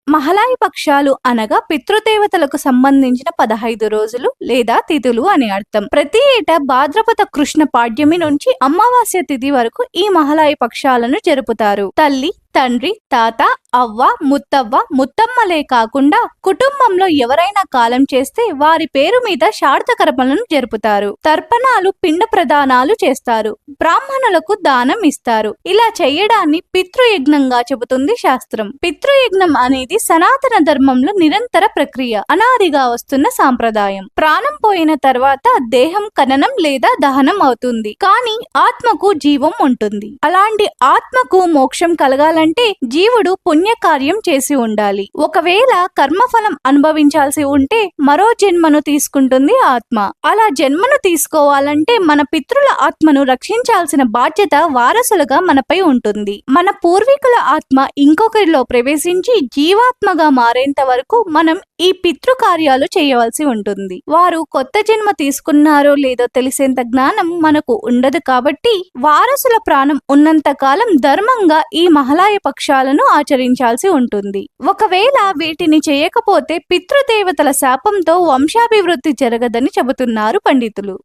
మహలాయి పక్షాలు అనగా పితృదేవతలకు సంబంధించిన 15 రోజులు లేదా తిథులు అని అర్థం. ప్రతి ఏటా భాద్రపద కృష్ణ పాడ్యమి నుంచి అమావాస్య తిథి వరకు ఈ మహలాయి పక్షాలను జరుపుతారు. తల్లి, తండ్రి, తాత, అవ్వ, ముత్తవ్వ, ముత్తమ్మలే కాకుండా కుటుంబంలో ఎవరైనా కాలం చేస్తే వారి పేరు మీద శార్దకర్మలను జరుపుతారు. తర్పణాలు, పిండ ప్రదానాలు చేస్తారు. బ్రాహ్మణులకు దానం ఇస్తారు. ఇలా చేయడాన్ని పితృయజ్ఞంగా చెబుతుంది శాస్త్రం. పితృయజ్ఞం అనేది సనాతన ధర్మంలో నిరంతర ప్రక్రియ, అనాదిగా వస్తున్న సాంప్రదాయం. ప్రాణం పోయిన తర్వాత దేహం ఖననం లేదా దహనం అవుతుంది, కానీ ఆత్మకు జీవం ఉంటుంది. అలాంటి ఆత్మకు మోక్షం కలగాలంటే జీవుడు పుణ్యకార్యం చేసి ఉండాలి. ఒకవేళ కర్మఫలం అనుభవించాల్సి ఉంటే మరో జన్మను తీసుకుంటుంది ఆత్మ. అలా జన్మను తీసుకోవాలంటే మన పితృల ఆత్మను రక్షించాల్సిన బాధ్యత వారసులుగా మనపై ఉంటుంది. మన పూర్వీకుల ఆత్మ ఇంకొకరిలో ప్రవేశించి జీవాత్మగా మారేంత వరకు మనం ఈ పితృకార్యాలు చేయవలసి ఉంటుంది. వారు కొత్త జన్మ తీసుకున్నారో లేదో తెలిసేంత జ్ఞానం మనకు ఉండదు కాబట్టి వారసుల ప్రాణం ఉన్నంత కాలం ధర్మంగా ఈ మహలాయ పక్షాలను ఆచరించాల్సి ఉంటుంది. ఒకవేళ వీటిని చేయకపోతే పితృదేవతల శాపంతో వంశాభివృద్ధి జరగదని చెబుతున్నారు పండితులు.